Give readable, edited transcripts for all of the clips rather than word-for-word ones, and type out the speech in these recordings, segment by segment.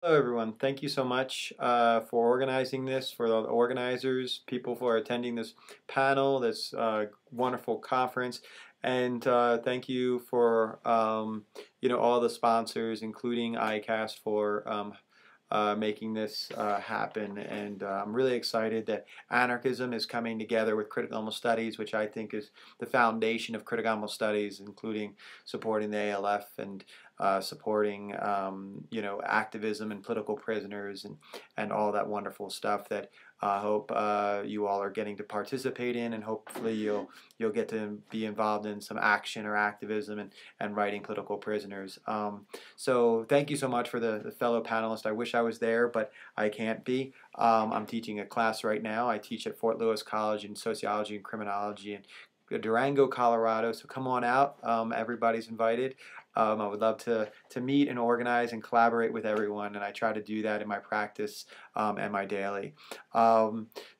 Hello everyone, thank you so much for organizing this, for the organizers, people for attending this panel, this wonderful conference, and thank you for all the sponsors, including ICAS, for making this happen. And I'm really excited that anarchism is coming together with critical studies, which I think is the foundation of critical studies, including supporting the ALF and supporting activism and political prisoners and all that wonderful stuff that I hope you all are getting to participate in, and hopefully you'll get to be involved in some action or activism and writing political prisoners. So thank you so much for the fellow panelists. I wish I was there, but I can't be. I'm teaching a class right now. I teach at Fort Lewis College in sociology and criminology in Durango, Colorado. So come on out. Everybody's invited. I would love to meet and organize and collaborate with everyone, and I try to do that in my practice and my daily.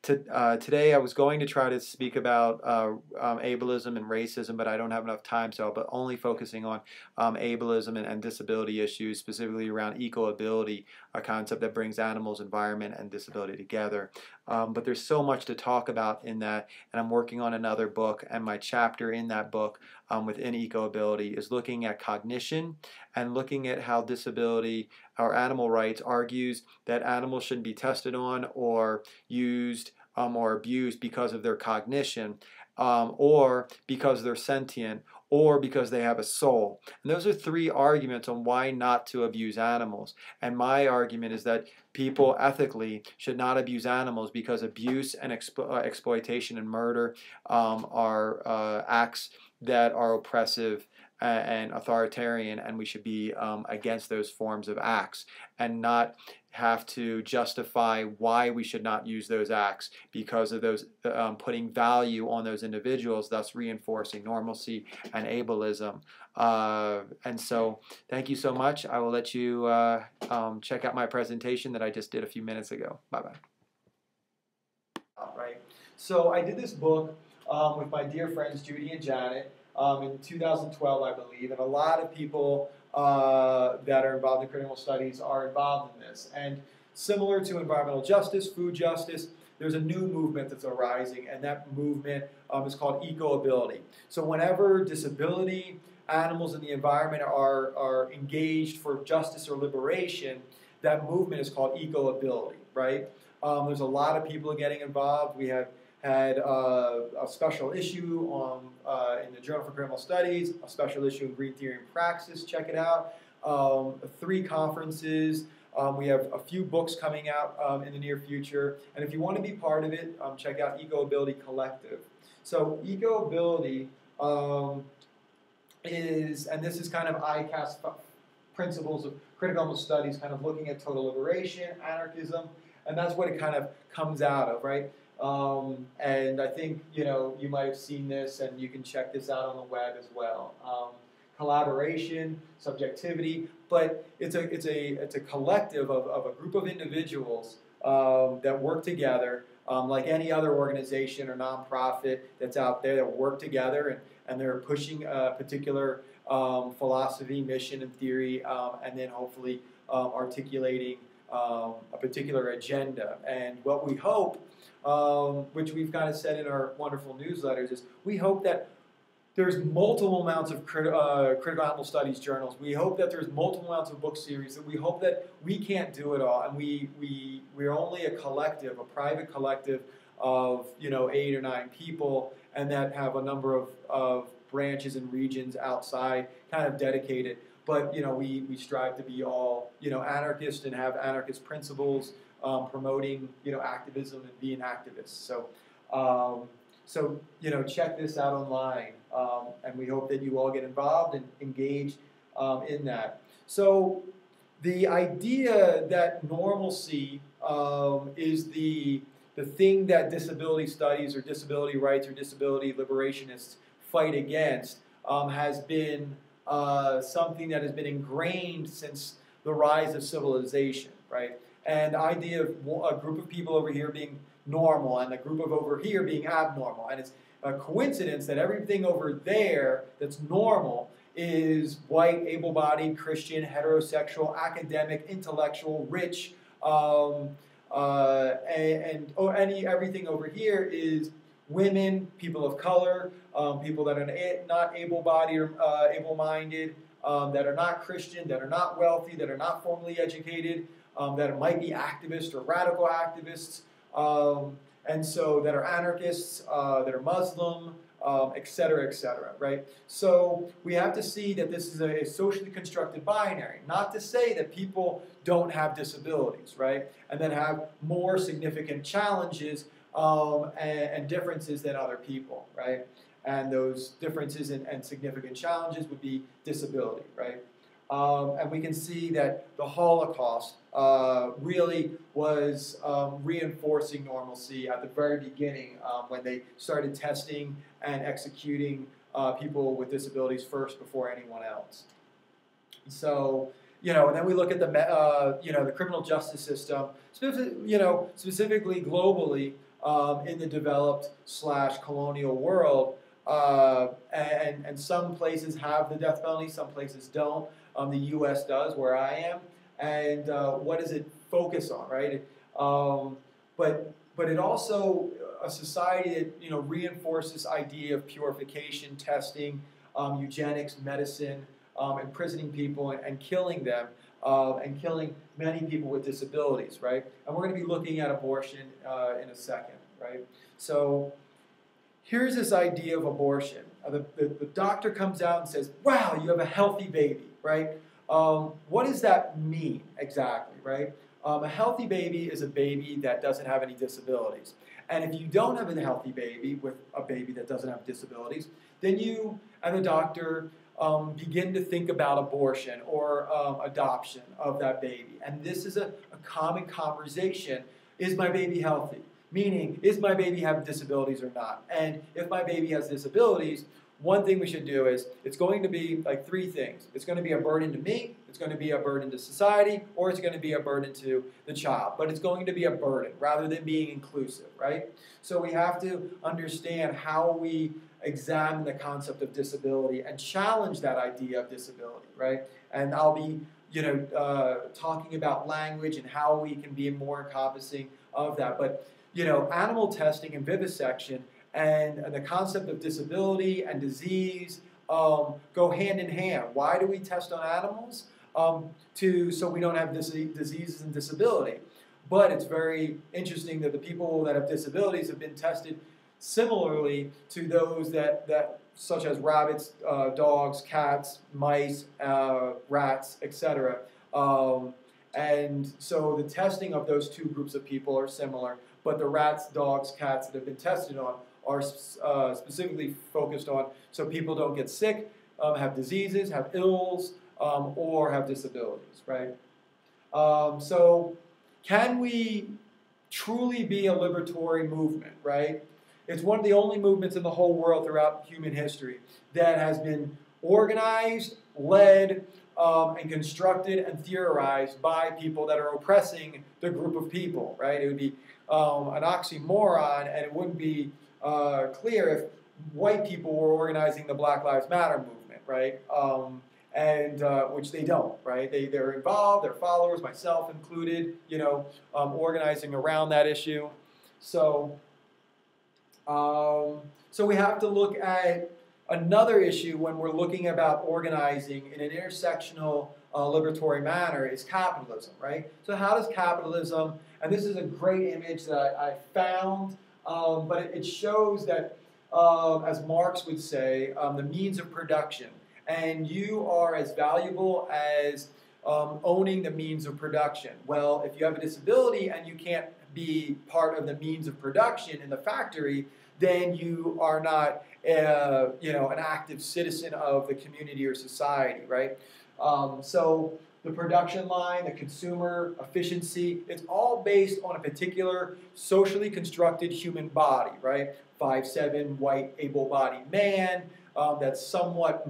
Today I was going to try to speak about ableism and racism, but I don't have enough time, so I'll be only focusing on ableism and disability issues, specifically around eco-ability, a concept that brings animals, environment, and disability together. But there's so much to talk about in that, and I'm working on another book, and my chapter in that book within eco-ability is looking at cognition and looking at how disability or animal rights argues that animals shouldn't be tested on or used or abused because of their cognition, or because they're sentient, or because they have a soul. And those are three arguments on why not to abuse animals. And my argument is that people ethically should not abuse animals because abuse and exploitation and murder are acts that are oppressive and authoritarian, and we should be against those forms of acts and not have to justify why we should not use those acts because of those putting value on those individuals, thus reinforcing normalcy and ableism. And so thank you so much. I will let you check out my presentation that I just did a few minutes ago. Bye-bye. All right. So I did this book with my dear friends Judy and Janet in 2012, I believe, and a lot of people that are involved in critical studies are involved in this. And similar to environmental justice, food justice, there's a new movement that's arising, and that movement is called eco-ability. So whenever disability, animals, and the environment are engaged for justice or liberation, that movement is called eco-ability, right? There's a lot of people getting involved. We have had a special issue in the Journal for Critical Studies, a special issue in Green Theory and Praxis, check it out, 3 conferences, we have a few books coming out in the near future, and if you want to be part of it, check out Eco-Ability Collective. So Eco-Ability is, and this is kind of ICAS principles of critical studies, kind of looking at total liberation, anarchism, and that's what it kind of comes out of, right? And I think you might have seen this, and you can check this out on the web as well. Collaboration, subjectivity, but it's a collective of a group of individuals that work together, like any other organization or nonprofit that's out there that work together and they're pushing a particular philosophy, mission, and theory, and then hopefully articulating a particular agenda. And what we hope, which we've kind of said in our wonderful newsletters, is we hope that there's multiple amounts of critical animal studies journals. We hope that there's multiple amounts of book series. That we hope that we can't do it all, and we're only a collective, a private collective of 8 or 9 people, and that have a number of branches and regions outside, kind of dedicated. But we strive to be all anarchist and have anarchist principles, promoting activism and being activists. So check this out online, and we hope that you all get involved and engage in that. So the idea that normalcy is the thing that disability studies or disability rights or disability liberationists fight against has been something that has been ingrained since the rise of civilization, right? And the idea of a group of people over here being normal and a group of over here being abnormal. And it's a coincidence that everything over there that's normal is white, able-bodied, Christian, heterosexual, academic, intellectual, rich, everything over here is women, people of color, people that are not able-bodied or able-minded, that are not Christian, that are not wealthy, that are not formally educated, that might be activists or radical activists, and so that are anarchists, that are Muslim, et cetera, right? So we have to see that this is a socially constructed binary, not to say that people don't have disabilities, right? And that have more significant challenges and differences than other people, right? And those differences and significant challenges would be disability, right? And we can see that the Holocaust really was reinforcing normalcy at the very beginning when they started testing and executing people with disabilities first before anyone else. So, and then we look at the, the criminal justice system, specifically globally in the developed / colonial world. And some places have the death penalty, some places don't. The U.S. does, where I am. And what does it focus on, right? But it also, a society that reinforces this idea of purification, testing, eugenics, medicine, imprisoning people and killing them, and killing many people with disabilities, right? And we're going to be looking at abortion in a second, right? So here's this idea of abortion. The doctor comes out and says, wow, you have a healthy baby, right? What does that mean exactly, right? A healthy baby is a baby that doesn't have any disabilities. And if you don't have a healthy baby with a baby that doesn't have disabilities, then you and the doctor begin to think about abortion or adoption of that baby. And this is a common conversation. Is my baby healthy? Meaning, is my baby have disabilities or not? And if my baby has disabilities, one thing we should do is, it's going to be like three things. It's going to be a burden to me, it's going to be a burden to society, or it's going to be a burden to the child. But it's going to be a burden rather than being inclusive, right? So we have to understand how we examine the concept of disability and challenge that idea of disability, right? And I'll be, talking about language and how we can be more encompassing of that. But, animal testing and vivisection and the concept of disability and disease go hand in hand. Why do we test on animals? So we don't have diseases and disability. But it's very interesting that the people that have disabilities have been tested similarly to those that such as rabbits, dogs, cats, mice, rats, etc. And so the testing of those two groups of people are similar, but the rats, dogs, cats that have been tested on are specifically focused on so people don't get sick, have diseases, have ills, or have disabilities, right? So can we truly be a liberatory movement, right? It's one of the only movements in the whole world throughout human history that has been organized, led, and constructed and theorized by people that are oppressing the group of people, right? It would be an oxymoron, and it wouldn't be clear if white people were organizing the Black Lives Matter movement, right? Which they don't, right? They're involved, they're followers, myself included, organizing around that issue. So we have to look at another issue when we're looking about organizing in an intersectional, liberatory manner is capitalism, right? So how does capitalism, and this is a great image that I found, but it shows that, as Marx would say, the means of production. And you are as valuable as owning the means of production. Well, if you have a disability and you can't be part of the means of production in the factory, then you are not, an active citizen of the community or society, right? So the production line, the consumer efficiency, it's all based on a particular socially constructed human body, right? 5'7", white, able-bodied man that's somewhat,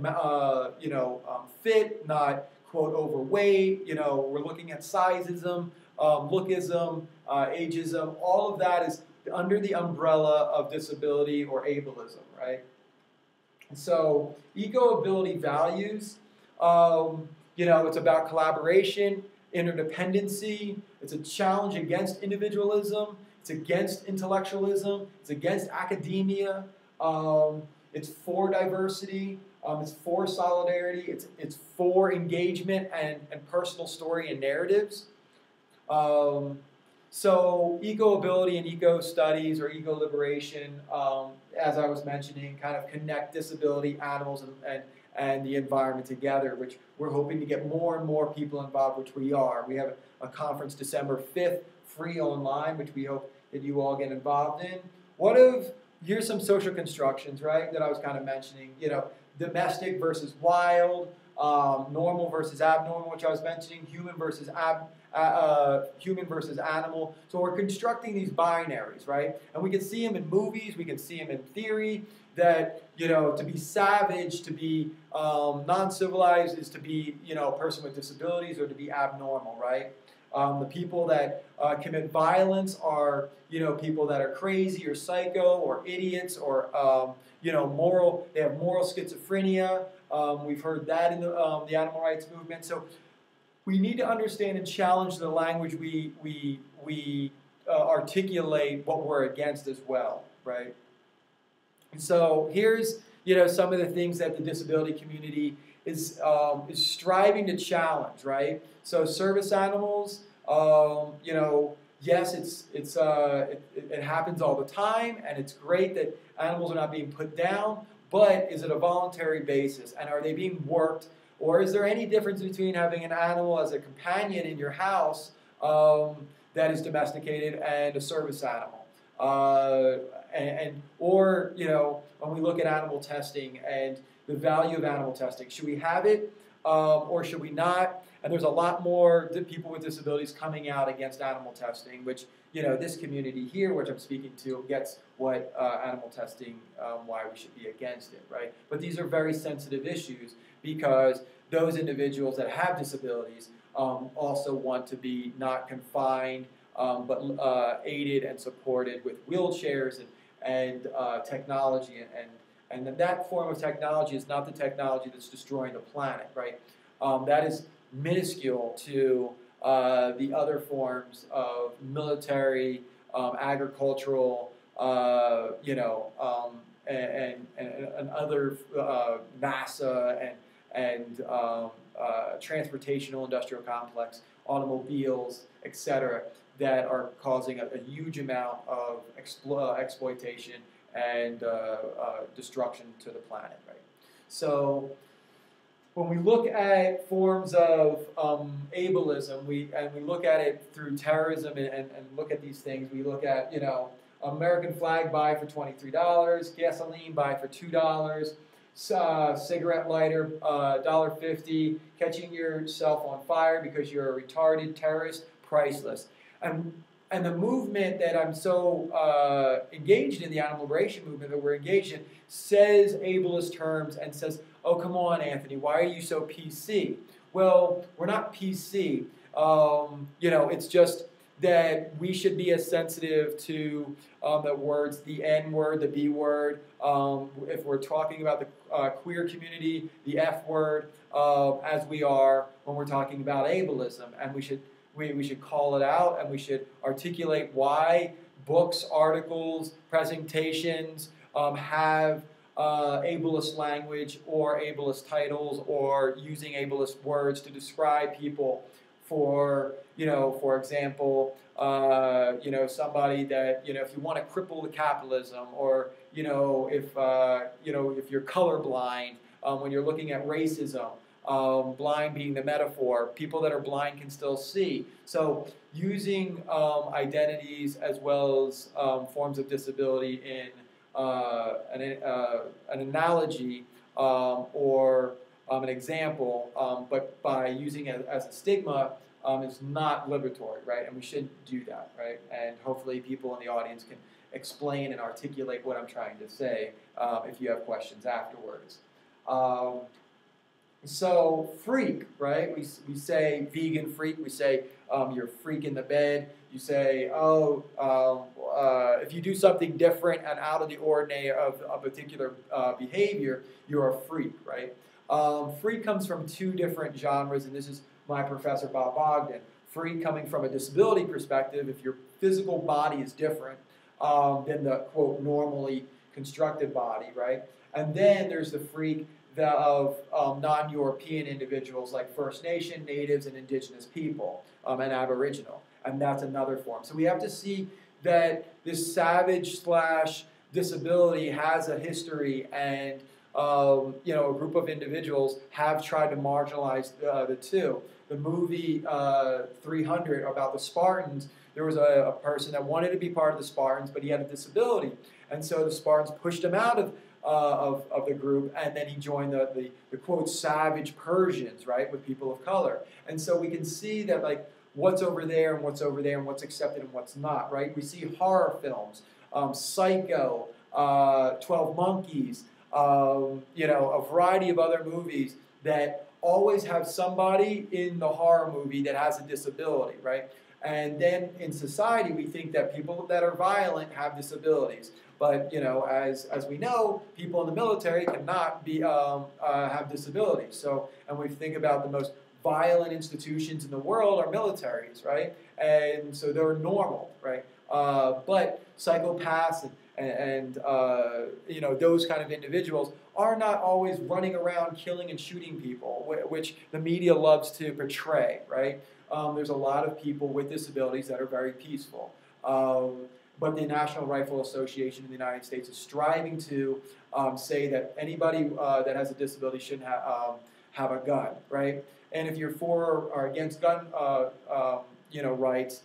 fit, not, quote, overweight. We're looking at sizeism, lookism, ageism. All of that is under the umbrella of disability or ableism, right? So eco-ability values, it's about collaboration, interdependency. It's a challenge against individualism. It's against intellectualism. It's against academia. It's for diversity. It's for solidarity. It's for engagement and personal story and narratives. So eco-ability and eco-studies or eco-liberation, as I was mentioning, kind of connect disability, animals, and the environment together, which we're hoping to get more and more people involved, which we are. We have a conference December 5th, free online, which we hope that you all get involved in. Here's some social constructions, right, that I was kind of mentioning, domestic versus wild, normal versus abnormal, which I was mentioning, human versus animal. So we're constructing these binaries, right? And we can see them in movies, we can see them in theory, that, to be savage, to be non-civilized is to be, a person with disabilities or to be abnormal, right? The people that commit violence are, people that are crazy or psycho or idiots or, they have moral schizophrenia. We've heard that in the animal rights movement. So we need to understand and challenge the language we articulate what we're against as well, right? And so here's, some of the things that the disability community is striving to challenge, right? So service animals, yes, it happens all the time, and it's great that animals are not being put down, but is it a voluntary basis? And are they being worked? Or is there any difference between having an animal as a companion in your house that is domesticated and a service animal? Or when we look at animal testing and the value of animal testing, should we have it or should we not? And there's a lot more people with disabilities coming out against animal testing, which, this community here, which I'm speaking to, gets what animal testing, why we should be against it, right? But these are very sensitive issues because those individuals that have disabilities also want to be not confined, but aided and supported with wheelchairs and technology. And that form of technology is not the technology that's destroying the planet, right? That is minuscule to the other forms of military, agricultural, and other NASA and transportational industrial complex, automobiles, etc., that are causing a huge amount of exploitation and destruction to the planet, right? So when we look at forms of ableism, we look at it through terrorism and look at these things. We look at, American flag buy for $23, gasoline buy for $2, cigarette lighter $1.50, catching yourself on fire because you're a retarded terrorist, priceless. And the movement that I'm so engaged in, the animal liberation movement that we're engaged in, says ableist terms and says, oh, come on, Anthony, why are you so PC? Well, we're not PC. It's just that we should be as sensitive to the words, the N word, the B word. If we're talking about the queer community, the F word, as we are when we're talking about ableism. And we should call it out, and we should articulate why books, articles, presentations have ableist language or ableist titles or using ableist words to describe people. For example, somebody that, if you want to cripple the capitalism, or if you're colorblind when you're looking at racism. Blind being the metaphor, people that are blind can still see. So using identities as well as forms of disability in an analogy or an example, but by using it as a stigma is not liberatory, right? And we shouldn't do that, right? And hopefully people in the audience can explain and articulate what I'm trying to say if you have questions afterwards. So freak, right? We say vegan freak, we say you're a freak in the bed. You say, oh, if you do something different and out of the ordinary of a particular behavior, you're a freak, right? Freak comes from two different genres, and this is my professor, Bob Ogden. Freak coming from a disability perspective, if your physical body is different than the, quote, normally constructed body, right? And then there's the freak of non-European individuals like First Nation, Natives, and Indigenous people, and Aboriginal. And that's another form. So we have to see that this savage / disability has a history, and you know, a group of individuals have tried to marginalize the two. The movie 300 about the Spartans, there was a person that wanted to be part of the Spartans, but he had a disability. And so the Spartans pushed him out of the group, and then he joined the quote, savage Persians, right, with people of color. And so we can see that, like, what's over there and what's over there and what's accepted and what's not, right? We see horror films, Psycho, 12 Monkeys, you know, a variety of other movies that always have somebody in the horror movie that has a disability, right? And then in society, we think that people that are violent have disabilities. But, you know, as we know, people in the military cannot be have disabilities. So, and we think about the most violent institutions in the world are militaries, right? And so they're normal, right? But psychopaths and you know, those kind of individuals are not always running around killing and shooting people, which the media loves to portray, right? There's a lot of people with disabilities that are very peaceful. But the National Rifle Association in the United States is striving to say that anybody that has a disability shouldn't have a gun, right? And if you're for or against gun, you know, rights,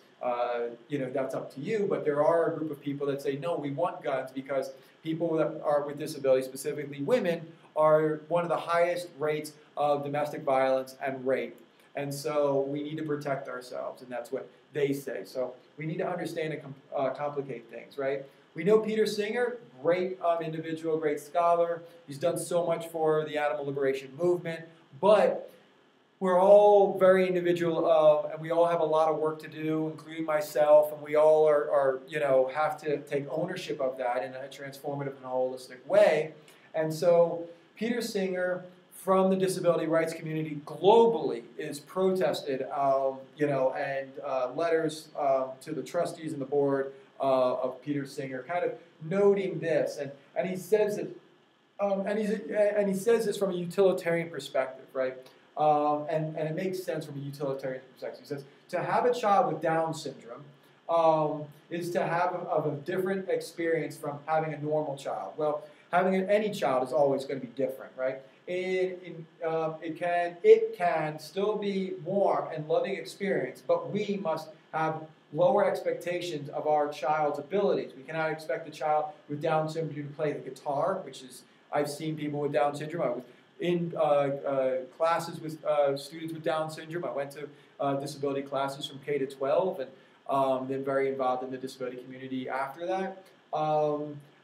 you know, that's up to you. But there are a group of people that say, no, we want guns because people that are with disabilities, specifically women, are one of the highest rates of domestic violence and rape. And so we need to protect ourselves, and that's what they say. So we need to understand and complicate things, right? We know Peter Singer, great individual, great scholar. He's done so much for the animal liberation movement, but we're all very individual, and we all have a lot of work to do, including myself, and we all are you know, have to take ownership of that in a transformative and holistic way. And so Peter Singer, from the disability rights community globally, is protested, you know, and letters to the trustees and the board of Peter Singer, kind of noting this, and he says that, and he says this from a utilitarian perspective, right? And it makes sense from a utilitarian perspective. He says to have a child with Down syndrome is to have a different experience from having a normal child. Well, having any child is always going to be different, right? It can still be warm and loving experience, but we must have lower expectations of our child's abilities. We cannot expect a child with Down syndrome to play the guitar, which is, I've seen people with Down syndrome. I was in classes with students with Down syndrome. I went to disability classes from K to 12, and been very involved in the disability community after that. I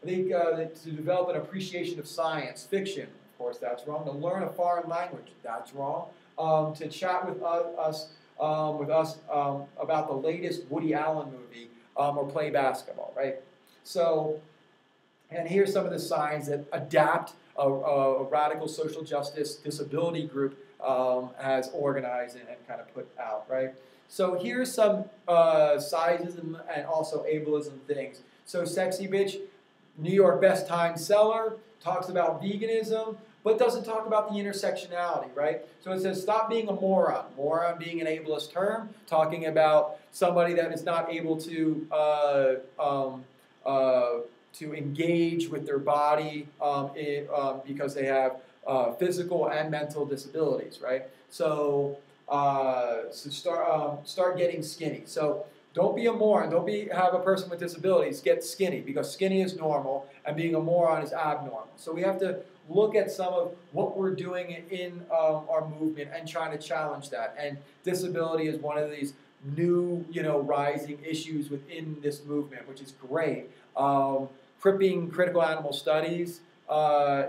think to develop an appreciation of science fiction, of course, that's wrong. To learn a foreign language, that's wrong. To chat with us about the latest Woody Allen movie or play basketball, right? So, and here's some of the signs that ADAPT, a radical social justice disability group, has organized and kind of put out, right? So here's some sizes and also ableism things. So Sexy Bitch, New York Best Time Seller, talks about veganism, but doesn't talk about the intersectionality, right? So it says stop being a moron. Moron being an ableist term, talking about somebody that is not able to engage with their body because they have physical and mental disabilities, right? So, start getting skinny. So don't be a moron. Don't have a person with disabilities get skinny, because skinny is normal and being a moron is abnormal. So we have to look at some of what we're doing in our movement and trying to challenge that. And disability is one of these new, rising issues within this movement, which is great. Cripping critical animal studies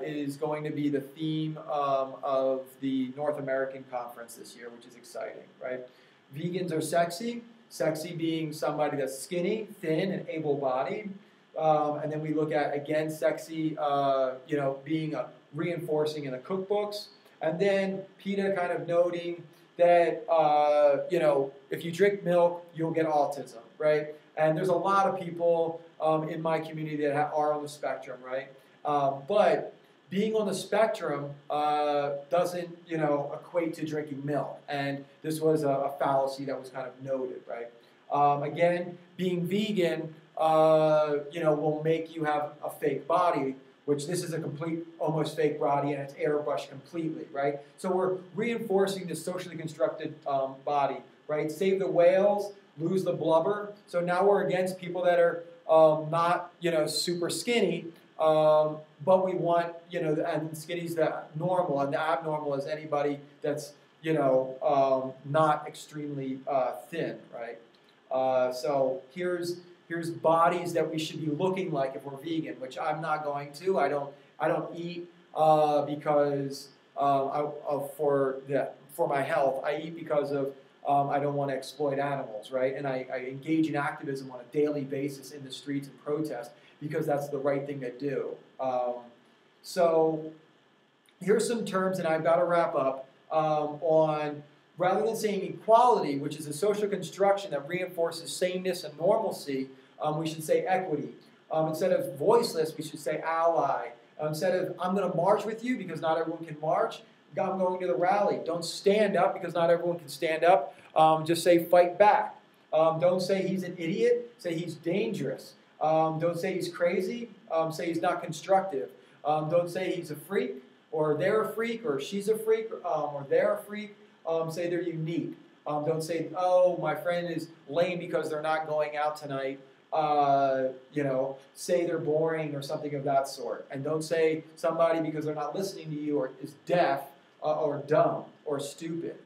is going to be the theme of the North American conference this year, which is exciting, right? Vegans are sexy. Sexy being somebody that's skinny, thin, and able-bodied. And then we look at, again, sexy, being reinforcing in the cookbooks. And then PETA kind of noting that, if you drink milk, you'll get autism, right? And there's a lot of people in my community that are on the spectrum, right? But being on the spectrum doesn't, equate to drinking milk. And this was a fallacy that was kind of noted, right? Again, being vegan, will make you have a fake body, which this is a complete, almost fake body, and it's airbrushed completely, right? So we're reinforcing this socially constructed body, right? Save the whales, lose the blubber. So now we're against people that are not, super skinny, but we want, and skinny's the normal, and the abnormal is anybody that's, not extremely thin, right? So here's bodies that we should be looking like if we're vegan, which I'm not going to. I don't eat because for my health. I eat because of I don't want to exploit animals, right? And I engage in activism on a daily basis in the streets and protest because that's the right thing to do. So here's some terms, and I've got to wrap up on. Rather than saying equality, which is a social construction that reinforces sameness and normalcy, we should say equity. Instead of voiceless, we should say ally. Instead of I'm going to march with you because not everyone can march, I'm going to the rally. Don't stand up because not everyone can stand up. Just say fight back. Don't say he's an idiot. Say he's dangerous. Don't say he's crazy. Say he's not constructive. Don't say he's a freak, or they're a freak, or she's a freak, or they're a freak. Say they're unique. Don't say, oh, my friend is lame because they're not going out tonight. Say they're boring or something of that sort. And don't say somebody because they're not listening to you or is deaf or dumb or stupid.